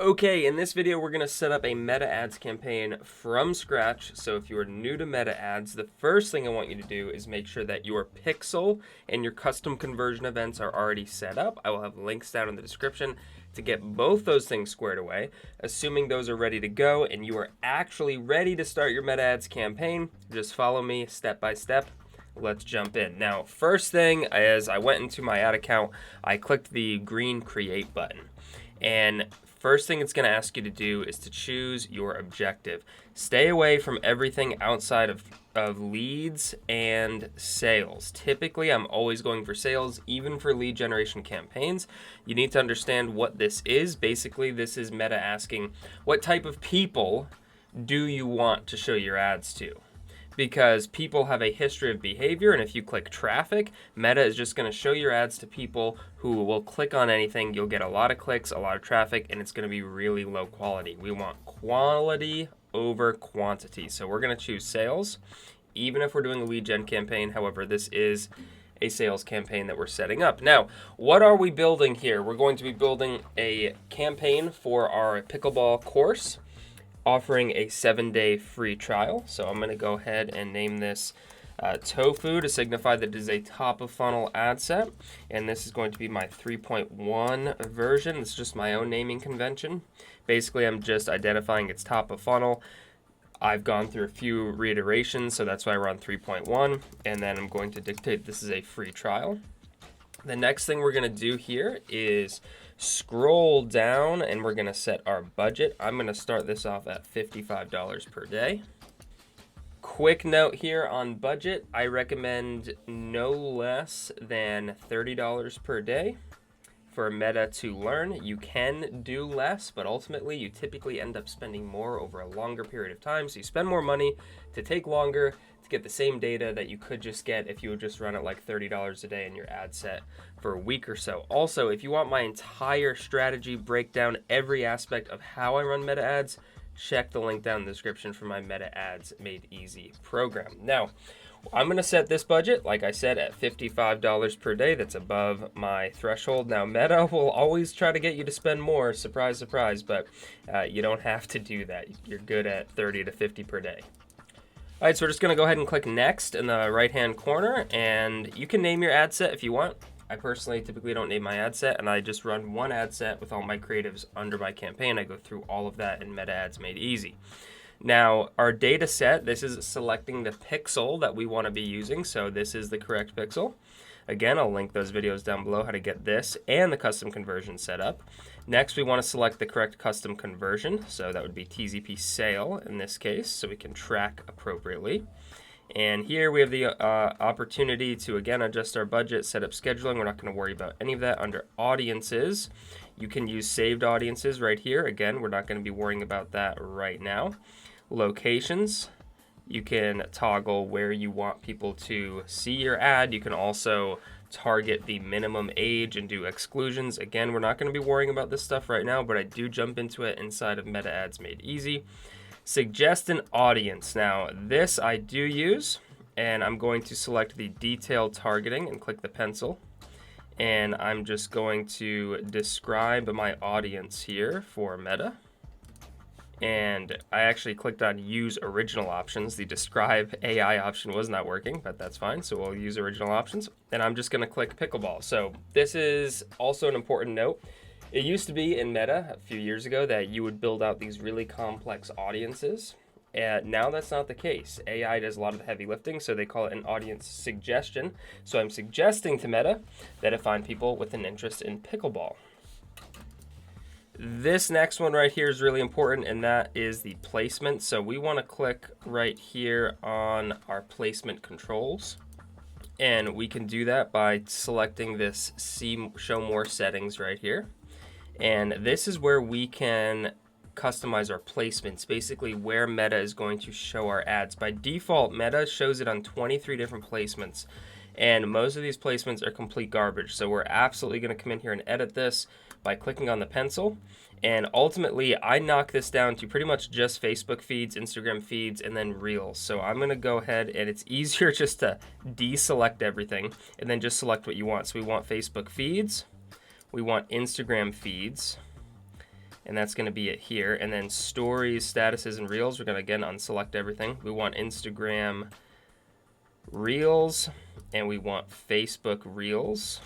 Okay, in this video, we're going to set up a meta ads campaign from scratch. So if you are new to meta ads, the first thing I want you to do is make sure that your pixel and your custom conversion events are already set up. I will have links down in the description to get both those things squared away. Assuming those are ready to go and you are actually ready to start your meta ads campaign, just follow me step by step. Let's jump in. Now, first thing, as I went into my ad account, I clicked the green create button. And first thing it's going to ask you to do is to choose your objective. Stay away from everything outside of leads and sales. Typically, I'm always going for sales, even for lead generation campaigns. You need to understand what this is. Basically, this is Meta asking, what type of people do you want to show your ads to? Because people have a history of behavior, and if you click traffic, Meta is just going to show your ads to people who will click on anything. You'll get a lot of clicks, a lot of traffic, and it's going to be really low quality. We want quality over quantity. So we're going to choose sales, even if we're doing a lead gen campaign. However, this is a sales campaign that we're setting up. Now, what are we building here? We're going to be building a campaign for our pickleball course, offering a 7-day free trial. So I'm going to go ahead and name this Tofu to signify that it is a top of funnel ad set. And this is going to be my 3.1 version. It's just my own naming convention. Basically, I'm just identifying its top of funnel. I've gone through a few reiterations, so that's why we're on 3.1. And then I'm going to dictate this is a free trial. The next thing we're going to do here is scroll down and we're going to set our budget. I'm going to start this off at $55 per day. Quick note here on budget, I recommend no less than $30 per day for Meta to learn. You can do less, but ultimately you typically end up spending more over a longer period of time. So you spend more money to take longer to get the same data that you could just get if you would just run it like $30 a day in your ad set for a week or so. Also, if you want my entire strategy breakdown, every aspect of how I run meta ads, check the link down in the description for my Meta Ads Made Easy program. Now, I'm going to set this budget, like I said, at $55 per day. That's above my threshold. Now, Meta will always try to get you to spend more, surprise, surprise, but you don't have to do that. You're good at 30 to 50 per day. All right, so we're just going to go ahead and click Next in the right-hand corner, and you can name your ad set if you want. I personally typically don't name my ad set, and I just run one ad set with all my creatives under my campaign. I go through all of that in Meta Ads Made Easy. Now, our data set, this is selecting the pixel that we want to be using, so this is the correct pixel. Again, I'll link those videos down below how to get this and the custom conversion set up. Next, we want to select the correct custom conversion, so that would be TZP sale in this case, so we can track appropriately. And here we have the opportunity to, again, adjust our budget, set up scheduling. We're not going to worry about any of that. Under audiences, you can use saved audiences right here. Again, we're not going to be worrying about that right now. Locations, you can toggle where you want people to see your ad. You can also target the minimum age and do exclusions. Again, we're not going to be worrying about this stuff right now, but I do jump into it inside of Meta Ads Made Easy. Suggest an audience. Now, this I do use, and I'm going to select the detailed targeting and click the pencil. And I'm just going to describe my audience here for Meta. And I actually clicked on use original options. The describe AI option was not working, but that's fine. So we'll use original options. And I'm just going to click pickleball. So this is also an important note. It used to be in Meta a few years ago that you would build out these really complex audiences. And now that's not the case. AI does a lot of the heavy lifting, so they call it an audience suggestion. So I'm suggesting to Meta that it find people with an interest in pickleball. This next one right here is really important, and that is the placement. So we want to click right here on our placement controls. And we can do that by selecting this show more settings right here. And this is where we can customize our placements, basically where Meta is going to show our ads. By default, Meta shows it on 23 different placements, and most of these placements are complete garbage. So we're absolutely going to come in here and edit this by clicking on the pencil. And ultimately, I knock this down to pretty much just Facebook feeds, Instagram feeds, and then Reels. So I'm going to go ahead, and it's easier just to deselect everything and then just select what you want. So we want Facebook feeds. We want Instagram feeds, and that's going to be it here. And then stories, statuses, and reels, we're going to again unselect everything. We want Instagram Reels, and we want Facebook Reels.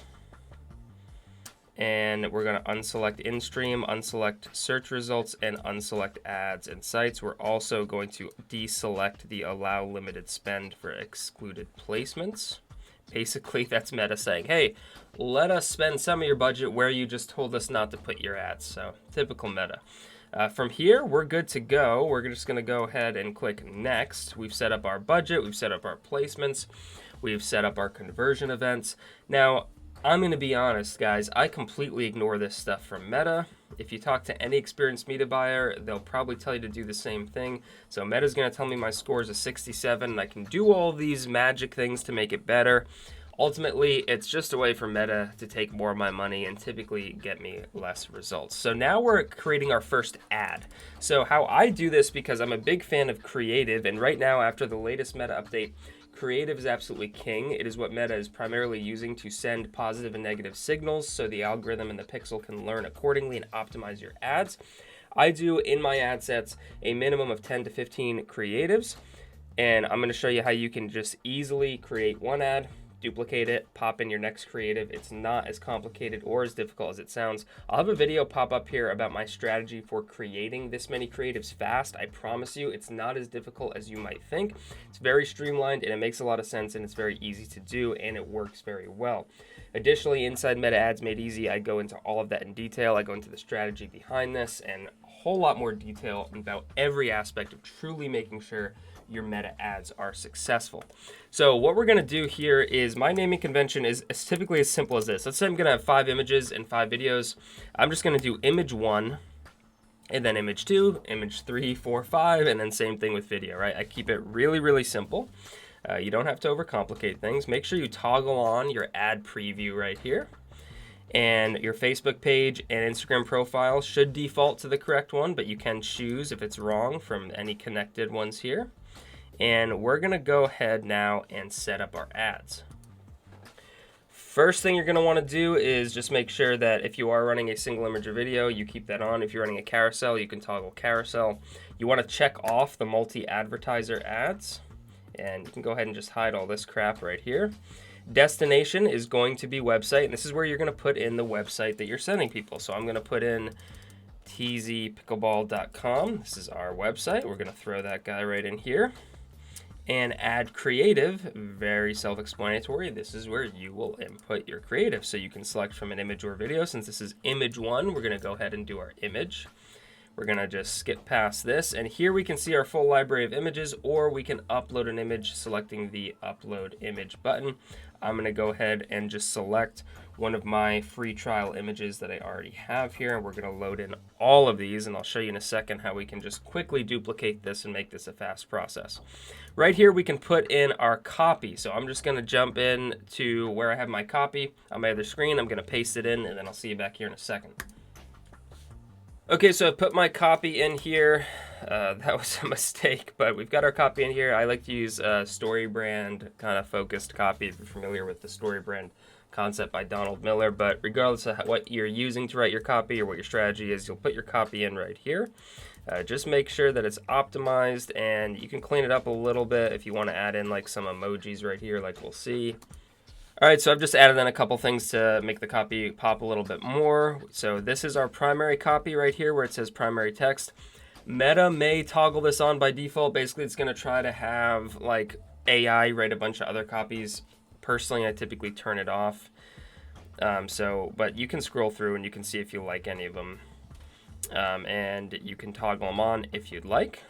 And we're going to unselect in-stream, unselect search results, and unselect ads and sites. We're also going to deselect the allow limited spend for excluded placements. Basically, that's Meta saying, hey, let us spend some of your budget where you just told us not to put your ads. So typical Meta. From here, we're good to go. We're just going to go ahead and click next. We've set up our budget. We've set up our placements. We've set up our conversion events. Now, I'm going to be honest, guys, I completely ignore this stuff from Meta. If you talk to any experienced media buyer, they'll probably tell you to do the same thing. So Meta's going to tell me my score is a 67, and I can do all these magic things to make it better. Ultimately, it's just a way for Meta to take more of my money and typically get me less results. So now we're creating our first ad. So how I do this, because I'm a big fan of creative, and right now after the latest Meta update, creative is absolutely king. It is what Meta is primarily using to send positive and negative signals so the algorithm and the pixel can learn accordingly and optimize your ads. I do in my ad sets a minimum of 10 to 15 creatives, and I'm going to show you how you can just easily create one ad, duplicate it, pop in your next creative. It's not as complicated or as difficult as it sounds. I'll have a video pop up here about my strategy for creating this many creatives fast. I promise you, it's not as difficult as you might think. It's very streamlined and it makes a lot of sense, and it's very easy to do, and it works very well. Additionally, inside Meta Ads Made Easy, I go into all of that in detail. I go into the strategy behind this and a whole lot more detail about every aspect of truly making sure your Meta ads are successful. So what we're going to do here is, my naming convention is typically as simple as this. Let's say I'm going to have 5 images and 5 videos. I'm just going to do image 1, and then image 2, image 3, 4, 5, and then same thing with video, right? I keep it really, really simple. You don't have to overcomplicate things. Make sure you toggle on your ad preview right here. And your Facebook page and Instagram profile should default to the correct one, but you can choose if it's wrong from any connected ones here. And we're going to go ahead now and set up our ads. First thing you're going to want to do is just make sure that if you are running a single image or video, you keep that on. If you're running a carousel, you can toggle carousel. You want to check off the multi-advertiser ads, and you can go ahead and just hide all this crap right here. Destination is going to be website, and this is where you're going to put in the website that you're sending people. So I'm going to put in tzpickleball.com. This is our website. We're going to throw that guy right in here. And add creative, very self-explanatory. This is where you will input your creative. So you can select from an image or video. Since this is image 1, we're going to go ahead and do our image. We're going to just skip past this. And here we can see our full library of images, or we can upload an image selecting the upload image button. I'm going to go ahead and just select one of my free trial images that I already have here. And we're going to load in all of these, and I'll show you in a second how we can just quickly duplicate this and make this a fast process. Right here, we can put in our copy. So I'm just going to jump in to where I have my copy on my other screen. I'm going to paste it in, and then I'll see you back here in a second. Okay, so I put my copy in here. That was a mistake, but we've got our copy in here. I like to use StoryBrand kind of focused copy, if you're familiar with the StoryBrand concept by Donald Miller. But regardless of what you're using to write your copy or what your strategy is, you'll put your copy in right here. Just make sure that it's optimized, and you can clean it up a little bit if you want to add in like some emojis right here, like we'll see. All right, so I've just added in a couple things to make the copy pop a little bit more. So this is our primary copy right here where it says primary text. Meta may toggle this on by default. Basically, it's going to try to have like AI write a bunch of other copies. Personally, I typically turn it off. But you can scroll through and you can see if you like any of them. And you can toggle them on if you'd like.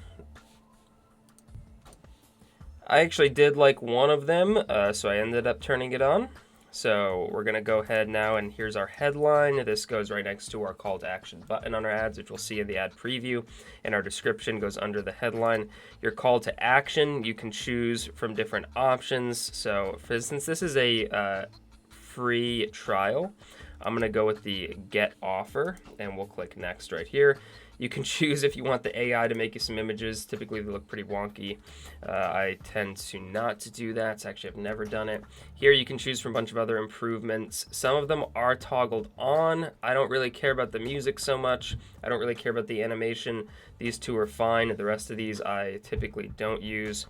I actually did like one of them, so I ended up turning it on. So we're going to go ahead now, and here's our headline. This goes right next to our call to action button on our ads, which we'll see in the ad preview, and our description goes under the headline. Your call to action, you can choose from different options. So for instance, this is a free trial. I'm going to go with the get offer, and we'll click next right here. You can choose if you want the AI to make you some images. Typically they look pretty wonky. I tend to not to do that. Actually, I've never done it. Here you can choose from a bunch of other improvements. Some of them are toggled on. I don't really care about the music so much. I don't really care about the animation. These two are fine. The rest of these I typically don't use.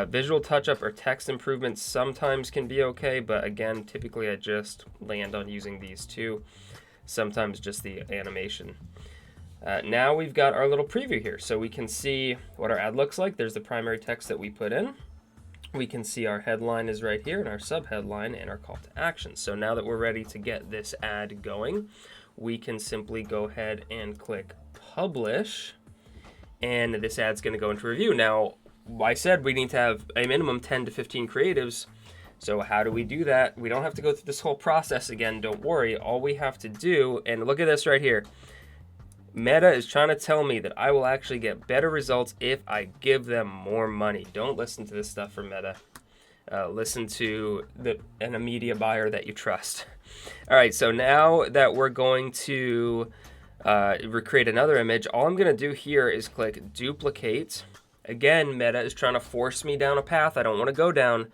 Visual touch-up or text improvements sometimes can be okay, but again, typically I just land on using these two. Sometimes just the animation. Now we've got our little preview here, so we can see what our ad looks like. There's the primary text that we put in. We can see our headline is right here and our subheadline and our call to action. So now that we're ready to get this ad going, we can simply go ahead and click publish, and this ad's going to go into review. Now, I said we need to have a minimum 10 to 15 creatives. So how do we do that? We don't have to go through this whole process again, don't worry. All we have to do, and look at this right here. Meta is trying to tell me that I will actually get better results if I give them more money. Don't listen to this stuff from Meta. Listen to a media buyer that you trust. All right, so now that we're going to recreate another image, all I'm going to do here is click duplicate. Again, Meta is trying to force me down a path I don't want to go down.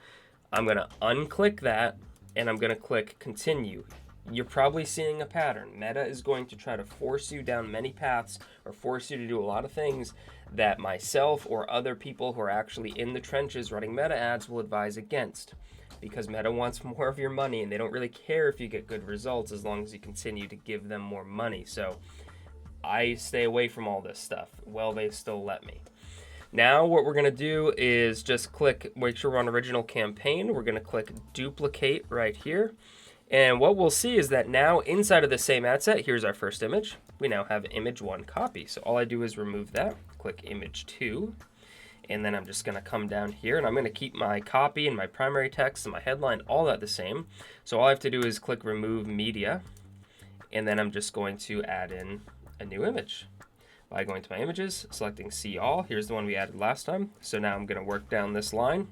I'm going to unclick that, and I'm going to click continue. You're probably seeing a pattern. Meta is going to try to force you down many paths or force you to do a lot of things that myself or other people who are actually in the trenches running Meta ads will advise against, because Meta wants more of your money and they don't really care if you get good results as long as you continue to give them more money. So I stay away from all this stuff. Well, they still let me. Now what we're going to do is just click, make sure we're on original campaign. We're going to click duplicate right here. And what we'll see is that now inside of the same ad set, here's our first image. We now have image 1 copy. So all I do is remove that, click image 2, and then I'm just going to come down here and I'm going to keep my copy and my primary text and my headline all that the same. So all I have to do is click remove media, and then I'm just going to add in a new image by going to my images, selecting see all. Here's the one we added last time. So now I'm going to work down this line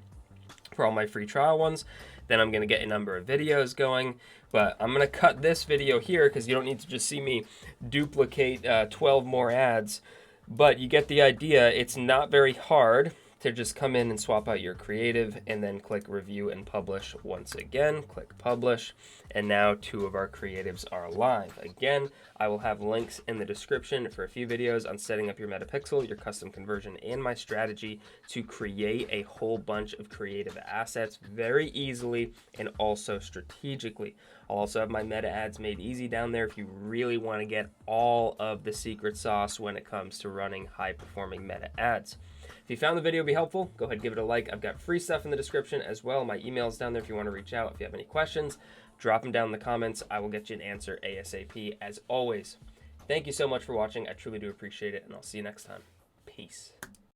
for all my free trial ones. Then I'm going to get a number of videos going, but I'm going to cut this video here because you don't need to just see me duplicate 12 more ads, but you get the idea. It's not very hard to just come in and swap out your creative and then click review and publish once again. Click publish, and now 2 of our creatives are live. Again, I will have links in the description for a few videos on setting up your metapixel, your custom conversion, and my strategy to create a whole bunch of creative assets very easily and also strategically. I'll also have my meta ads made easy down there if you really want to get all of the secret sauce when it comes to running high performing meta ads. If you found the video to be helpful, go ahead and give it a like. I've got free stuff in the description as well. My email's down there if you want to reach out. If you have any questions, drop them down in the comments. I will get you an answer ASAP as always. Thank you so much for watching. I truly do appreciate it, and I'll see you next time. Peace.